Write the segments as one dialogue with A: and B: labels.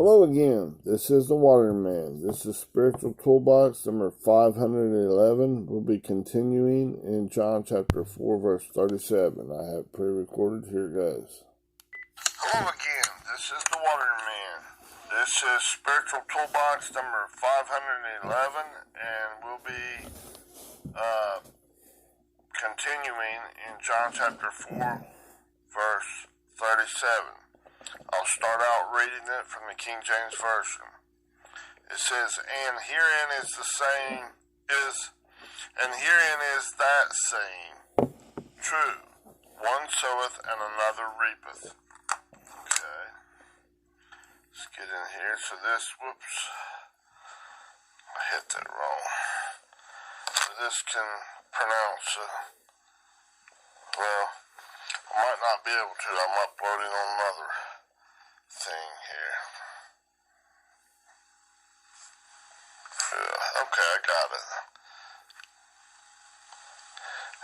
A: Hello again. This is the Waterman. This is Spiritual Toolbox number 511. We'll be continuing in John chapter 4, verse 37. I have pre-recorded. Here it goes.
B: Hello again. This is the Waterman. This is Spiritual Toolbox number 511, and we'll be continuing in John chapter 4, verse 37. I'll start out reading it from the King James Version. It says, and herein is that saying, true, one soweth and another reapeth. Okay. Let's get in here. So this, I hit that wrong. So this can pronounce well, I might not be able to. I'm uploading on another thing here. Okay, I got it.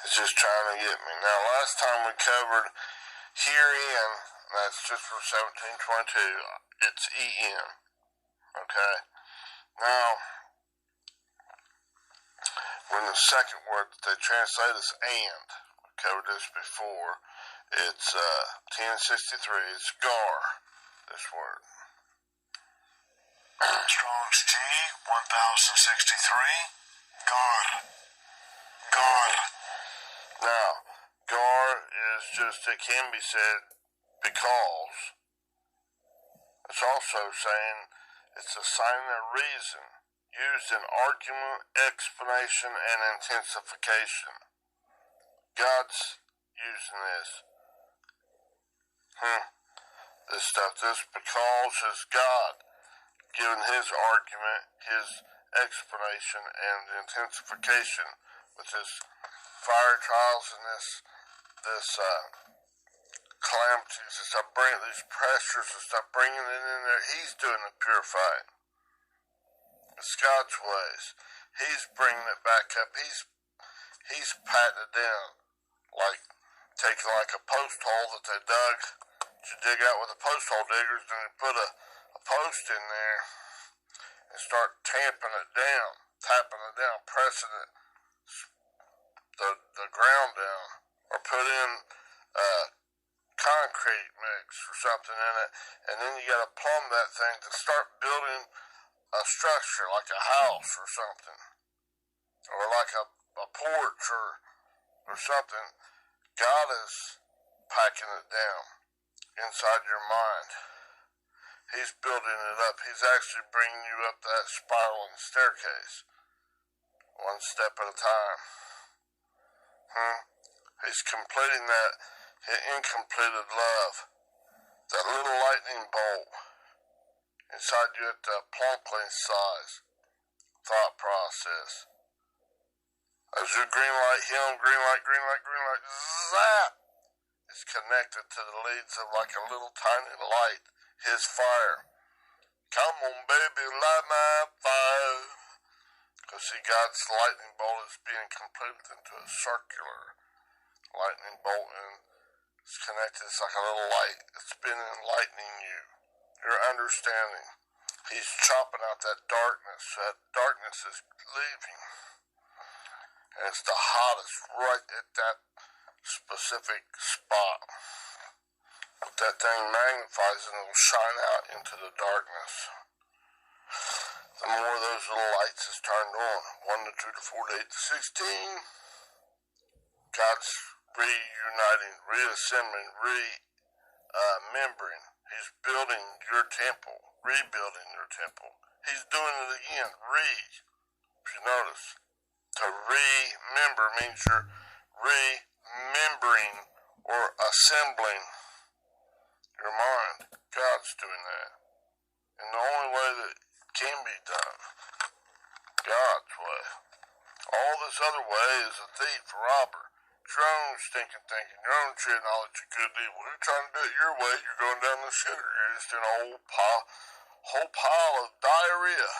B: It's just trying to get me. Now, last time we covered herein, that's just from 1722, it's en. Okay? Now, when the second word that they translate is and, we covered this before, it's 1063, it's gar, this word.
C: Strong's G, 1063, gar. Gar.
B: Now, gar is just, it can be said because. It's also saying it's a sign of reason, used in argument, explanation, and intensification. God's using this. This stuff, this because is God giving his argument, his explanation, and intensification with his fire trials and this calamities and stuff, bringing these pressures and stuff, bringing it in there. He's doing the purifying. It's God's ways. He's bringing it back up. He's patting it down, like taking like a post hole that they dug to dig out with the post hole diggers, and they put a post in there and start tapping it down, pressing it, the ground down, or put in concrete mix or something in it, and then you got to plumb that thing to start building a structure like a house or something, or like a porch or something. God is packing it down inside your mind. He's building it up. He's actually bringing you up that spiraling staircase, one step at a time. He's completing that incompleted love, that little lightning bolt inside you at the plunkling size thought process. As you green light him, green light, zap! It's connected to the leads of like a little tiny light, his fire. Come on, baby, light my fire. Because see, God's lightning bolt is being completed into a circular lightning bolt, and it's connected. It's like a little light. It's been enlightening you, your understanding. He's chopping out that darkness. That darkness is leaving. And it's the hottest right at that specific spot. But that thing magnifies and it'll shine out into the darkness. The more of those little lights is turned on, 1 to 2 to 4 to 8 to 16, God's reuniting, reassembling, remembering. He's building your temple, rebuilding your temple. He's doing it again, if you notice. To remember means you're remembering or assembling your mind. God's doing that. And the only way that it can be done, God's way. All this other way is a thief, a robber. It's your own stinking thinking, your own shit knowledge you could do. When you're trying to do it your way, you're going down the shitter. You're just in a whole pile of diarrhea.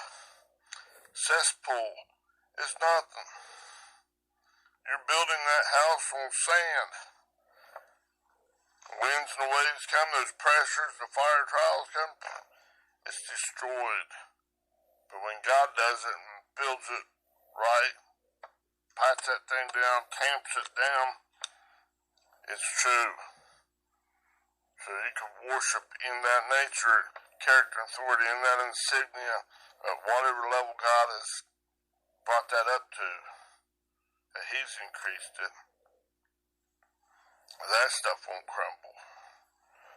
B: Cesspool is nothing. You're building that house on sand. Winds and the waves come, those pressures, the fire trials come, it's destroyed. But when God does it and builds it right, pats that thing down, tamps it down, it's true. So you can worship in that nature, character, authority, in that insignia at whatever level God has brought that up to, that He's increased it. That stuff won't crumble.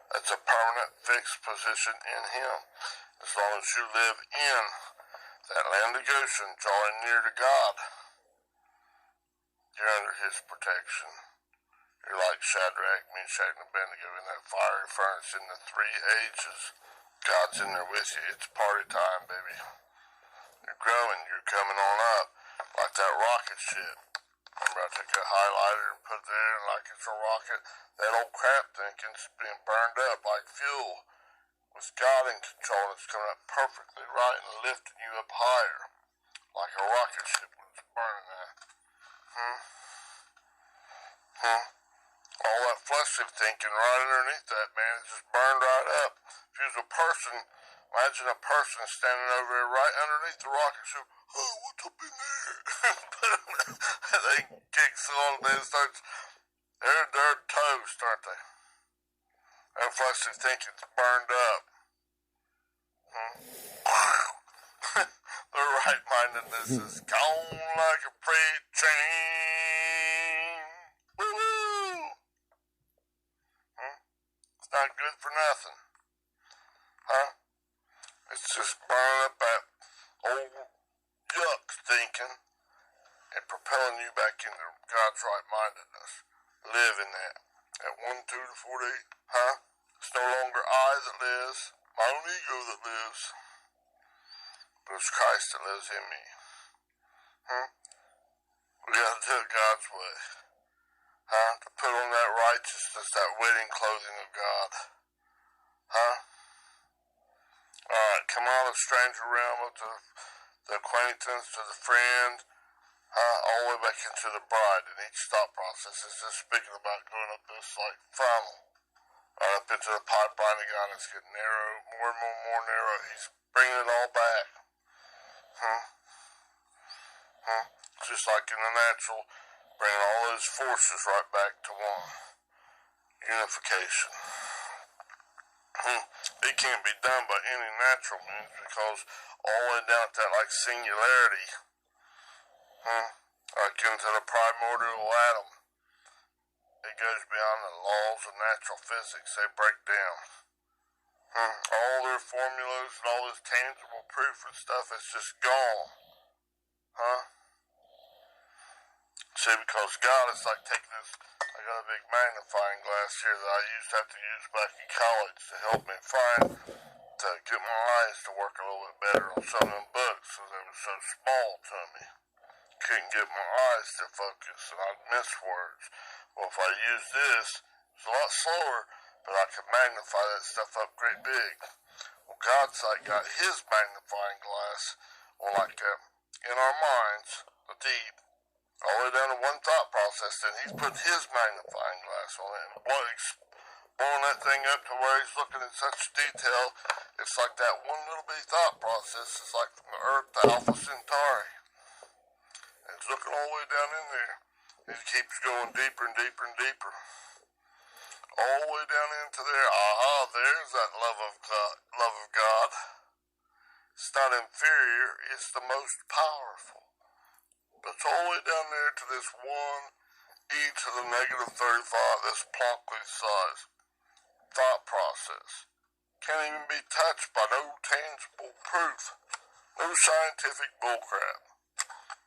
B: That's a permanent fixed position in Him. As long as you live in that land of Goshen, drawing near to God, you're under His protection. You're like Shadrach, Meshach, and Abednego in that fiery furnace in the 3 ages. God's in there with you. It's party time, baby. You're growing. You're coming on up like that rocket ship. Remember, I took a highlighter and put it there, and like it's a rocket. That old crap thinking's being burned up like fuel. With God in control, it's coming up perfectly right and lifting you up higher, like a rocket ship when it's burning that. All that fleshly thinking right underneath that, man, it's just burned right up. If you was a person, imagine a person standing over there right underneath the rocket ship. Oh, what's up in there? And they kicks on and starts. They're toast, aren't they? That fleshly thinking's burned up. Their right-mindedness is gone like a freight train. Woo-hoo! It's not good for nothing. It's just burning up that old yuck thinking and propelling you back into God's right-mindedness. Live in that. At 1, 2 to 48. It's no longer I that lives, my own ego that lives, but it's Christ that lives in me. We gotta do it God's way. To put on that righteousness, that wedding clothing of God. Alright, come out of the stranger realm of the acquaintance to the friend, all the way back into the bride. And each thought process is just speaking about going up this like funnel, right up into the pipeline of God. It's getting narrow, more and more narrow. He's bringing it all back. Just like in the natural, bringing all those forces right back to one. Unification. It can't be done by any natural means because all the way down to that like singularity, like into the primordial atom, it goes beyond the laws of natural physics. They break down. All their formulas and all this tangible proof and stuff is just gone. See, because God is like taking this, I got a big magnifying glass here that I used to have to use back in college to help me to get my eyes to work a little bit better on some of them books because they were so small to me. Couldn't get my eyes to focus and I'd miss words. Well, if I use this, it's a lot slower, but I can magnify that stuff up great big. Well, God's like got His magnifying glass, or like in our minds, the deep, all the way down to one thought process, then He's put His magnifying glass on it and blowing that thing up to where He's looking at such detail. It's like that one little bitty thought process. It's like from the Earth to Alpha Centauri. And it's looking all the way down in there. It keeps going deeper and deeper and deeper. All the way down into there. There's that love of God. It's not inferior. It's the most powerful. But it's all the way down there to this 1 e to the negative 35, this Planck's size thought process. Can't even be touched by no tangible proof. No scientific bullcrap.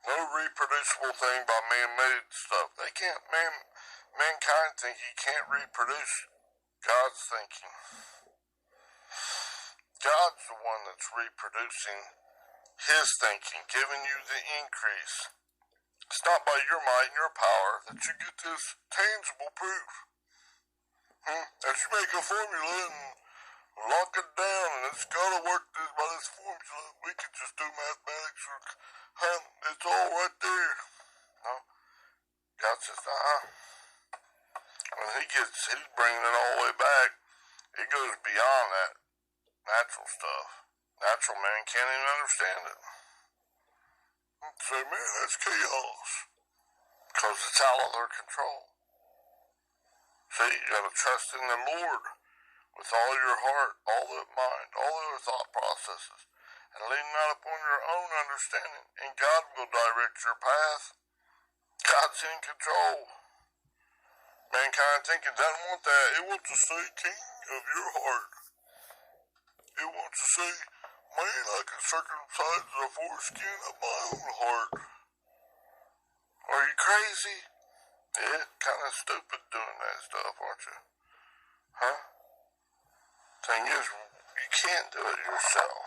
B: No reproducible thing by man-made stuff. They can't, mankind think he can't reproduce God's thinking. God's the one that's reproducing His thinking, giving you the increase. It's not by your might and your power that you get this tangible proof. As you make a formula and lock it down and it's gotta work by this formula, we can just do mathematics or, it's all right there. No? God says, When He's bringing it all the way back, it goes beyond that. natural stuff. Natural man can't even understand it. Say, man, that's chaos. Because it's out of their control. See, you gotta trust in the Lord with all your heart, all your mind, all your thought processes, and lean not upon your own understanding, and God will direct your path. God's in control. Mankind thinking doesn't want that. It wants to say king of your heart. It wants to say, man, I can circumcise the foreskin of my own heart. Are you crazy? Yeah, kind of stupid doing that stuff, aren't you? Huh? Thing is, you can't do it yourself.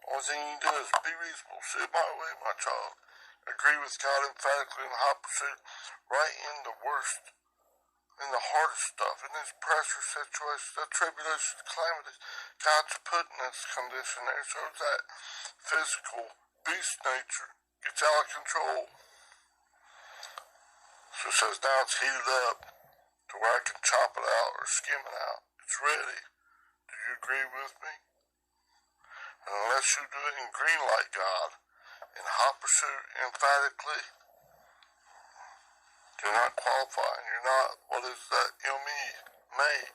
B: Only thing you can do is be reasonable. Sit my way, my child. Agree with God emphatically in hot pursuit, right in the worst, in the hardest stuff, in this pressure situation, the tribulations, calamities. God's put in this condition there so that physical beast nature gets out of control. So it says now it's heated up to where I can chop it out or skim it out. It's ready. Do you agree with me? And unless you do it in green light, God, in hot pursuit, emphatically, you're not qualified. You're not, what is that? May.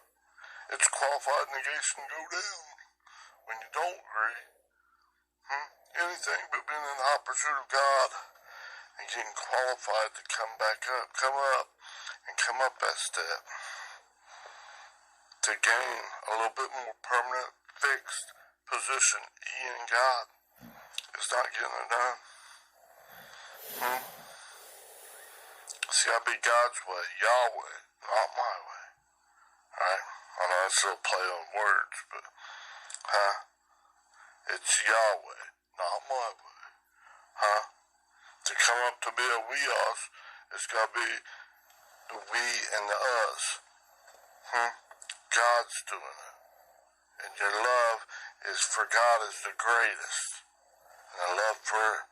B: It's qualified negation go down when you don't agree. Anything but being in hot pursuit of God and getting qualified to come back up, come up that step to gain a little bit more permanent, fixed position in God. It's not getting it done. It's got to be God's way, Yahweh, not my way. Alright? I know it's a little play on words, but, it's Yahweh, not my way. To come up to be a we-us, it's got to be the we and the us. God's doing it. And your love is for God is the greatest. And the love for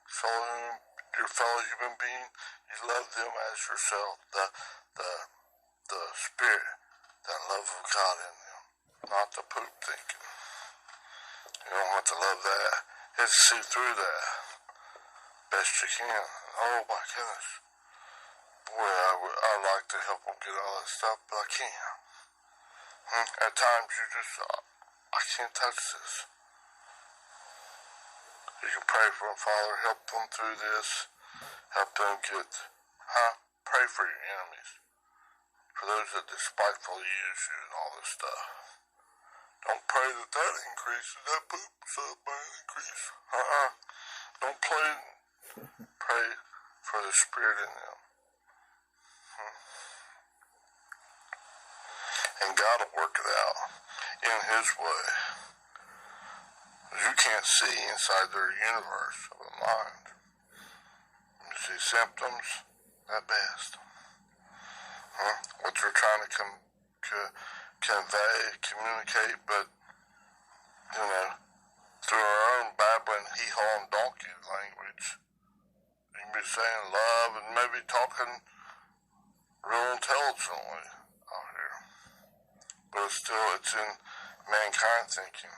B: your fellow human being, you love them as yourself. The spirit, that love of God in them. Not the poop thinking. You don't have to love that. You have to see through that. Best you can. Oh my goodness. Boy, I'd like to help them get all that stuff, but I can't. At times you just, I can't touch this. You can pray for them, Father, help them through this. Help them get, pray for your enemies. For those that despitefully use you and all this stuff. Don't pray that increases, that poop stuff might increase. Don't pray for the spirit in them. And God will work it out in His way. You can't see inside their universe of the mind. You see symptoms at best. What they're trying to convey, communicate, but, through our own babbling, hee-haw and donkey language, you can be saying love and maybe talking real intelligently out here. But it's in mankind thinking.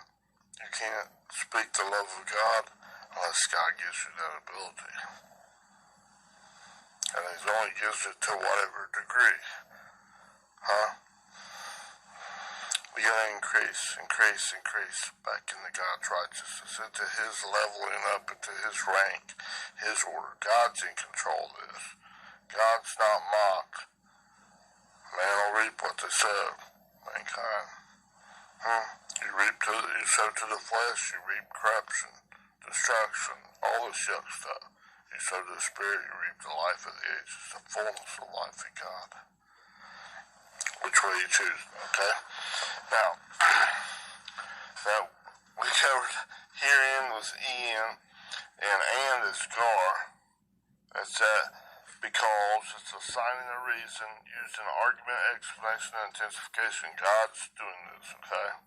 B: You can't speak the love of God unless God gives you that ability. And He only gives it to whatever degree. We gotta increase back into God's righteousness, into His leveling up, into His rank, His order. God's in control of this. God's not mocked. Man will reap what they sow. Mankind. You sow to the flesh, you reap corruption, destruction, all this yuck stuff. You sow to the spirit, you reap the life of the ages, the fullness of life in God. Which way you choose, okay? Now, we covered herein was Ian, and is gar. That's that because it's assigning a reason, using argument, explanation, and intensification. God's doing this, okay?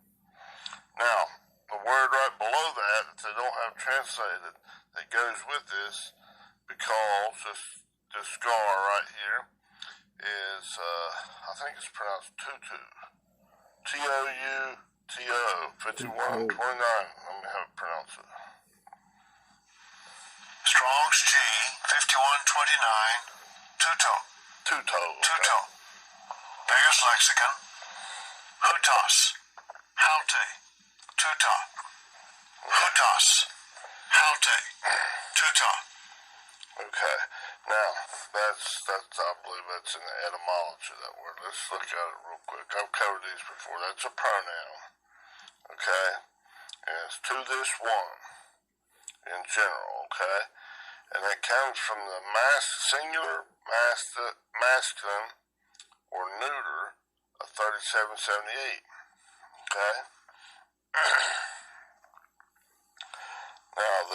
B: Now, the word right below that they don't have translated that goes with this, because this gar right here is, I think it's pronounced tutu. Toutu. T-O, 5129. Let me have it pronounce it.
C: Strong's G, 5129. Tuto.
B: Tuto. Okay.
C: Tuto. Biggest lexicon. Hutas. Halte. Tuta. Hutas. Halte. Tuta.
B: Okay. Now, that's I believe that's in the etymology of that word. Let's look at it real quick. I've covered these before. That's a pronoun. Okay? And it's to this one in general, okay? And it comes from the singular masculine or neuter of 3778. Okay? Now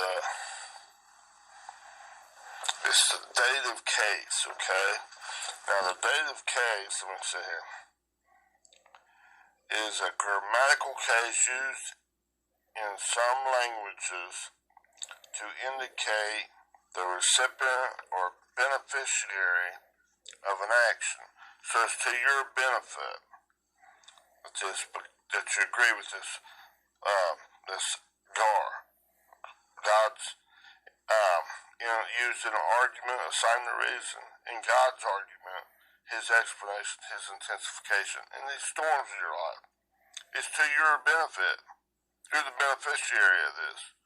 B: it's the dative case, okay? Now the dative case, let me see here, is a grammatical case used in some languages to indicate the recipient or beneficiary of an action. So it's to your benefit that you agree with this God's used in an argument, assign the reason. In God's argument, his explanation, his intensification, in these storms of your life. It's to your benefit. You're the beneficiary of this.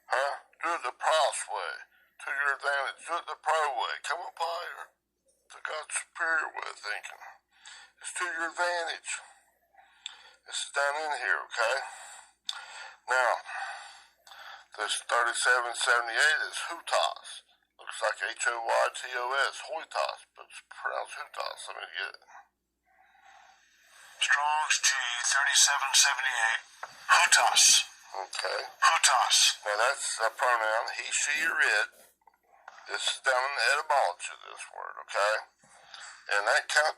B: Huh? Do it the pros way. To your advantage. Do it the pro way. Come up higher. To God's superior way of thinking. It's to your advantage. This is down in here, okay? Now, this 3778 is hutas. Looks like H-O-Y-T-O-S. Hoitos, but it's pronounced hutas. Let me get it.
C: Strong's G, 3778. Hutas.
B: Okay.
C: Hutas.
B: Now that's a pronoun, he, she, or it. This is down in the etymology of this word, okay? And that comes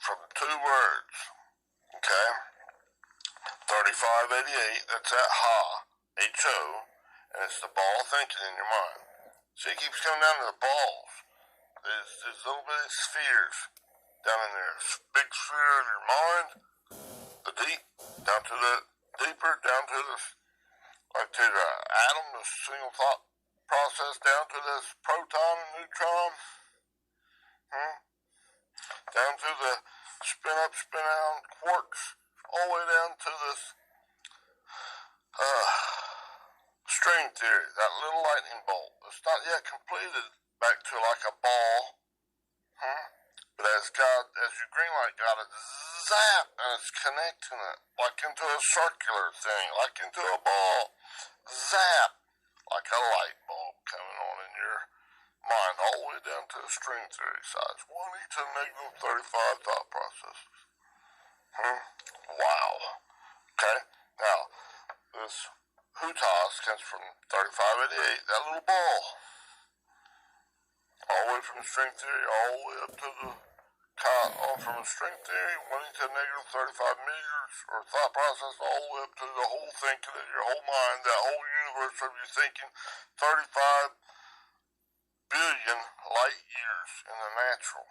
B: from two words, okay? 3588, that's that ha, H-O, and it's the ball thinking in your mind. So it keeps coming down to the balls. There's little bitty spheres down in there. Big sphere of your mind, the deep, down to the deeper, down to the, like to the atom, the single thought process, down to this proton and neutron, down to the spin up, spin out quarks, all the way down to this string theory, that little lightning bolt. It's not yet completed back to like a ball, but as your green light got it, zap, and it's connecting it, like into a circular thing, like into a ball, zap, like a light bulb coming on in your mind, all the way down to the string theory size, 1 e to the negative 35 thought processes. Wow. Okay, now, this hutas comes from 3588, that little ball, all the way from the string theory, all the way up to the from the string theory, 1 e to the negative 35 meters, or thought process, all the way up to the whole thinking of your whole mind, that whole universe of your thinking, 35 billion light years in the natural.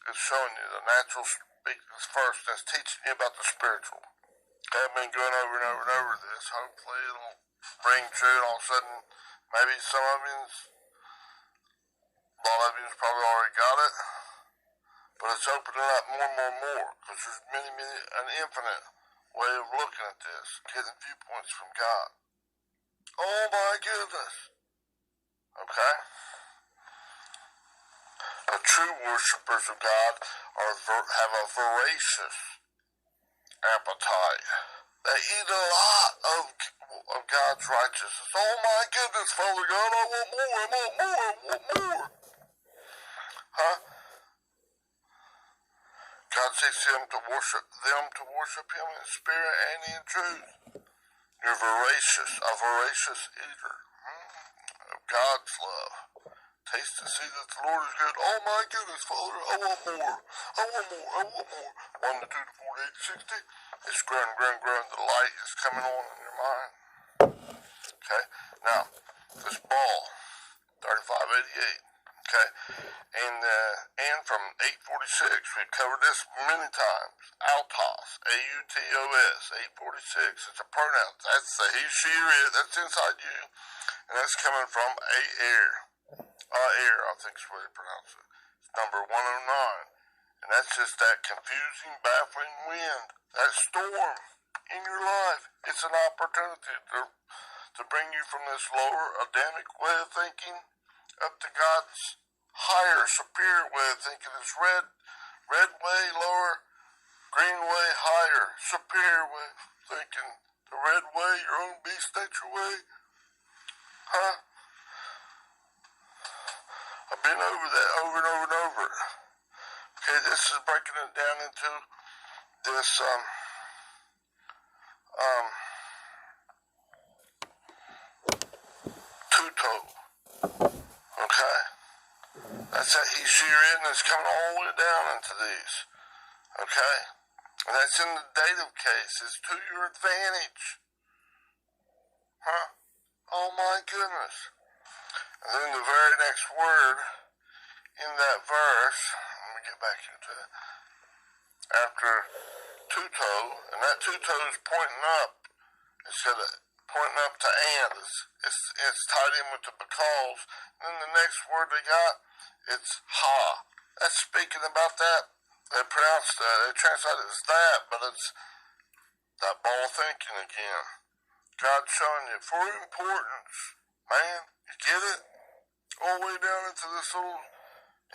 B: It's showing you the natural speaks first. That's teaching you about the spiritual. I've been going over and over and over this. Hopefully it'll ring true, and all of a sudden, maybe some of you, a lot of you probably already got it, but it's opening up more and more and more, because there's an infinite way of looking at this, getting viewpoints from God. Oh my goodness. Okay? The true worshipers of God have a voracious appetite. They eat a lot of God's righteousness. Oh my goodness, Father God, I want more, I want more, I want more. Huh? God seeks them to worship him in spirit and in truth. You're a voracious eater of God's love. Taste and see that the Lord is good. Oh my goodness, Father, I want more. I want more. I want more. 1 to 2 to 4 to 8 to 60. It's growing. The light is coming on in your mind. Okay? Now, this ball, 3588. Okay? And from 846, we've covered this many times. Altos. logos, A-U-T-O-S, 846. It's a pronoun. That's the he, she, or it. That's inside you. And that's coming from air, I think is what they pronounce it. It's number 109. And that's just that confusing, baffling wind, that storm in your life. It's an opportunity to bring you from this lower Adamic way of thinking up to God's higher, superior way of thinking. This red way lower, green way higher, superior way of thinking. The red way, your own beast nature way. Huh? I've been over that over and over and over. Okay, this is breaking it down into this two-toe. Okay? That's that he, she, or it, and it's coming all the way down into these. Okay? And that's in the dative case. It's to your advantage. Huh? Oh my goodness. And then the very next word in that verse, let me get back into it, after two-toe, and that two-toe is pointing up instead of pointing up to and. It's tied in with the because. And then the next word they got, it's ha. That's speaking about that. They translate it as that, but it's that ball thinking again. God's showing you for importance, man. You get it? All the way down into this little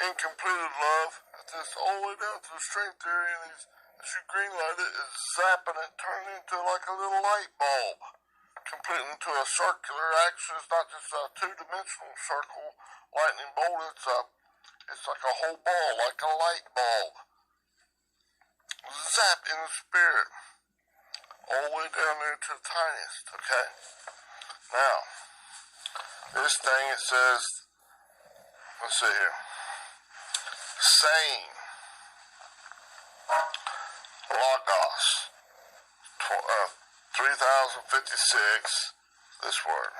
B: incompleted love, this all the way down to the string theory, and as you greenlight it, is zapping it, turning into like a little light bulb, completely into a circular action. It's not just a two-dimensional circle lightning bolt. It's like a whole ball, like a light bulb. Zap in the spirit, all the way down there to the tiniest. Okay. Now, this thing, it says, let's see here, saying, logos, 3056, this word.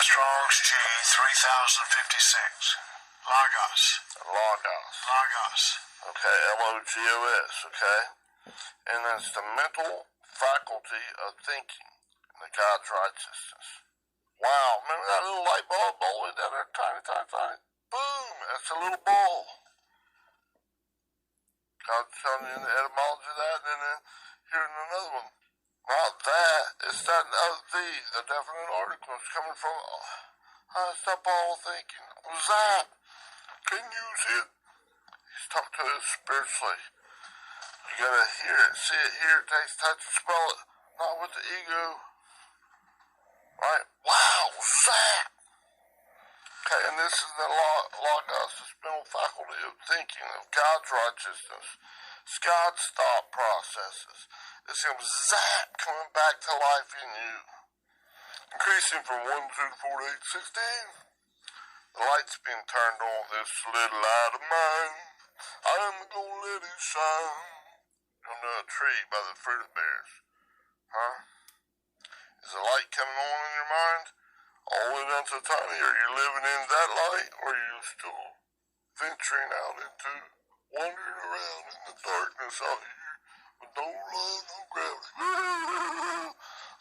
C: Strong's G 3056. Logos.
B: Logos. Okay, L-O-G-O-S, okay? And that's the mental faculty of thinking in the God's righteousness. Wow, remember that little light bulb all the way down there? Tiny, tiny, tiny. Boom! That's a little ball. God's telling you the etymology of that, and then here's another one. Not that, it's that the definite article is coming from, it's that ball thinking. What's that? Can you use it? He's talking to us spiritually. You gotta hear it, see it, hear it, taste, touch, and smell it. Not with the ego. Right? Wow, what's that? Okay, and this is the logos, this mental faculty of thinking, of God's righteousness. It's God's thought processes. It's Him zap coming back to life in you. Increasing from 1 to 48, 16. The light's being turned on, this little light of mine. I'm gonna let it shine. Under a tree by the fruit it bears. Huh? Is the light coming on in your mind? All the way down to the tiny? Are you living in that light? Or are you still venturing out into wandering around in the darkness out here with no love, no gravity?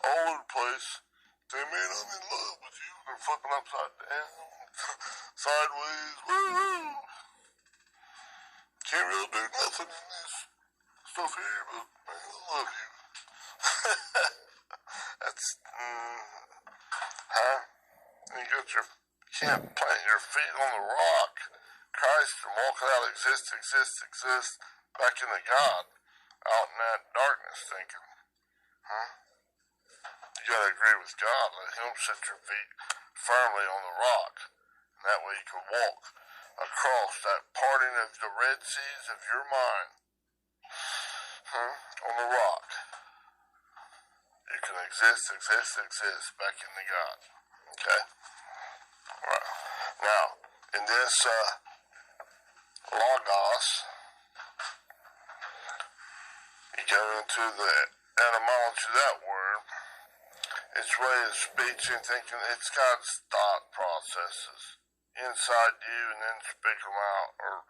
B: All over the place. Say, man, I'm in love with you. They're flipping upside down, sideways. Can't really do nothing in this stuff here, but man, I love you. That's, huh? You can't plant your feet on the rock. Christ and walk out, exist, back into God, out in that darkness thinking. Huh? You gotta agree with God. Let Him set your feet firmly on the rock. And that way you can walk across that parting of the Red Seas of your mind. On the rock. You can exist back into God. Okay? Right. Now, in this logos, you go into the etymology of that word. Its way of speech and thinking, it's God's thought processes inside you, and then speak them out or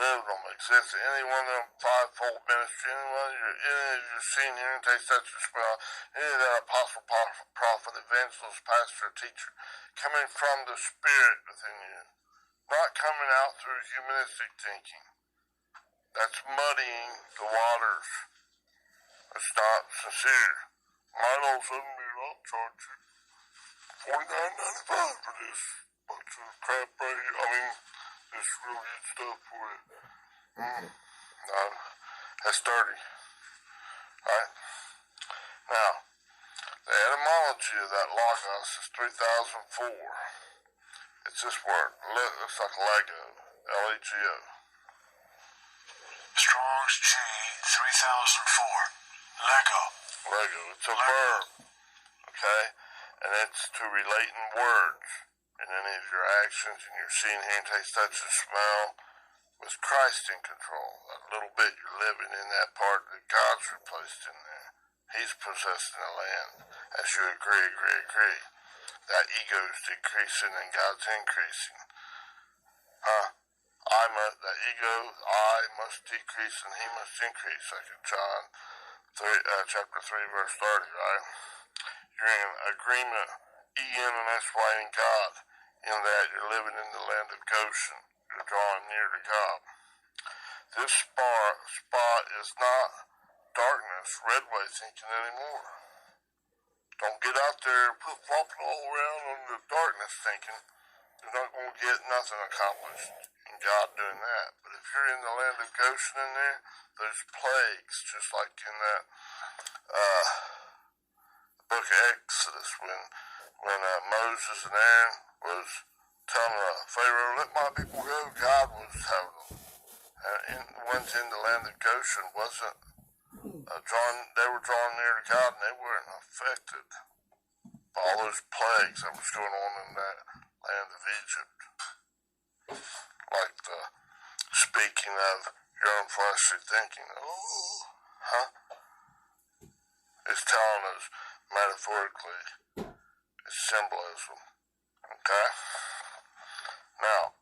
B: live don't exist in any one of them fivefold ministry, any of your seen, hearing, taste, touch, or smell, any of that apostle, prophet, evangelist, pastor, teacher, coming from the Spirit within you, not coming out through humanistic thinking. That's muddying the waters. It's not sincere. Might all of a sudden be, I'll charge you $49.95 for this bunch of crap right here. I mean, this real good stuff for you. No, that's dirty. Right? Now, the etymology of that logos is 3004. It's this word. It's like Lego. L-E-G-O.
C: Strong's G 3004. Lego.
B: Lego. It's a verb. Okay? And it's to relate in words. In any of your actions, in your seeing, hearing, taste, touch, and smell, with Christ in control. That little bit you're living in that part that God's replaced in there. He's possessing the land. As you agree. That ego is decreasing and God's increasing. That ego, I must decrease and he must increase. Like in John 3, chapter 3, verse 30, right? You're in agreement, E-N and S-Y in God, in that you're living in the land of Goshen. You're drawing near to God. This spot is not darkness, red way thinking anymore. Don't get out there flopping all around on the darkness thinking. You're not going to get nothing accomplished in God doing that. But if you're in the land of Goshen in there, those plagues, just like in that book of Exodus, when Moses and Aaron was telling Pharaoh, let my people go, God was having them. Ones in the land of Goshen wasn't they were drawn near to God and they weren't affected by all those plagues that was going on in that land of Egypt. Like the speaking of your own fleshly thinking. It's telling us metaphorically. It's symbolism. Okay? Now,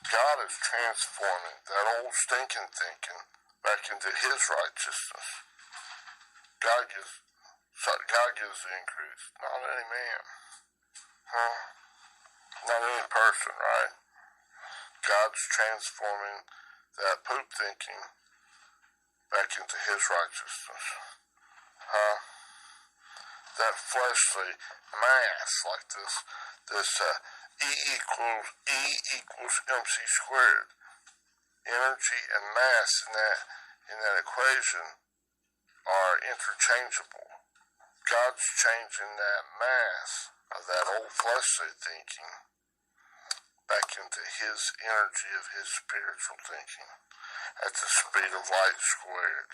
B: God is transforming that old stinking thinking back into his righteousness. God gives the increase, not any man. Not any person, right? God's transforming that poop thinking back into his righteousness. That fleshly mass like this E equals MC squared. Energy and mass in that equation are interchangeable. God's changing that mass of that old fleshly thinking back into his energy of his spiritual thinking at the speed of light squared.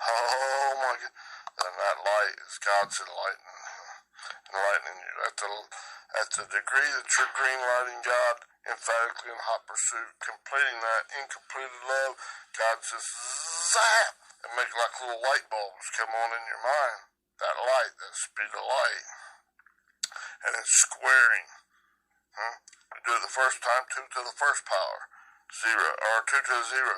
B: Oh my God. And that light is God's enlightening you. At the degree that you're green lighting God emphatically in hot pursuit, completing that incompleted love, God says, zap, and make like little light bulbs come on in your mind. That light, that speed of light. And it's squaring. You do it the first time, 2 to the first power, 0, or 2 to the 0,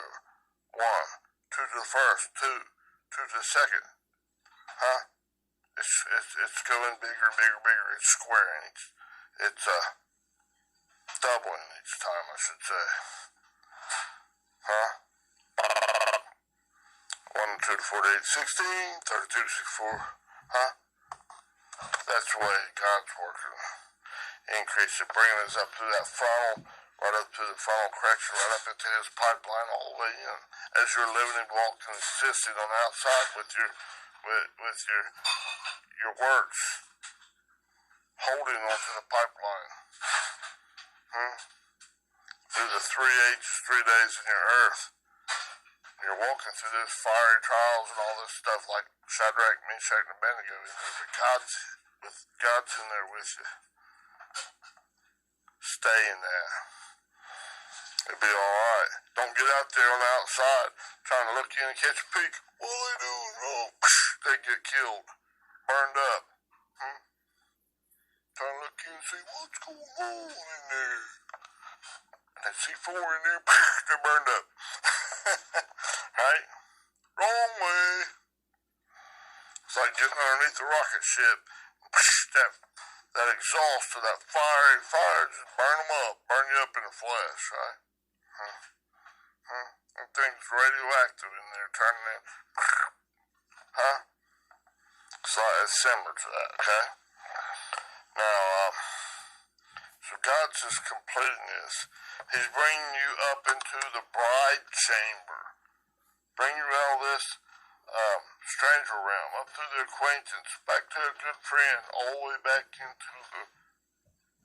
B: 1, 2 to the first, 2 to the second. It's going bigger. It's squaring. It's doubling each time, I should say. 1 2 to 4 to 8 16, 32 to 64. That's the way God's working. Increase it, bringing us up through that funnel, right up to the funnel correction, right up into his pipeline, all the way in. As you're living and walking and existing on the outside with your works, holding onto the pipeline. Through the 3 H's, 3 days in your earth. You're walking through this fiery trials and all this stuff like Shadrach, Meshach, and Abednego in there, but God's in there with you. Stay in there. It'll be alright. Don't get out there on the outside trying to look in and catch a peek. What are they doing wrong? They get killed. Burned up. Trying to look in and see what's going on in there. I see 4 in there. They're burned up. Right? Wrong way. It's like getting underneath the rocket ship. That exhaust to that fire just burn them up. Burn you up in the flesh, right? That thing's radioactive in there, turning in. Huh? So it's similar to that, okay? Now, so God's just completing this. He's bringing you up into the bride chamber. Bring you out of this stranger realm, up through the acquaintance, back to a good friend, all the way back into the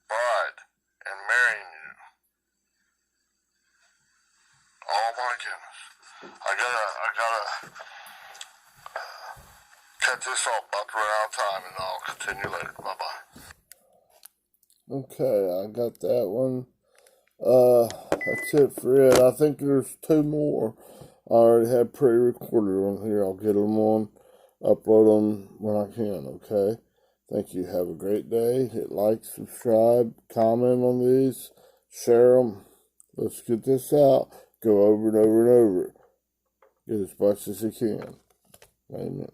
B: bride and marrying you. Oh my goodness. I gotta cut this off, about to run out of time, and I'll continue later. Bye-bye.
A: Okay, I got that one. That's it for it. I think there's 2 more. I already have pre-recorded on here. I'll get them on, upload them when I can, okay? Thank you. Have a great day. Hit like, subscribe, comment on these, share them. Let's get this out. Go over and over and over. Get as much as you can. Amen.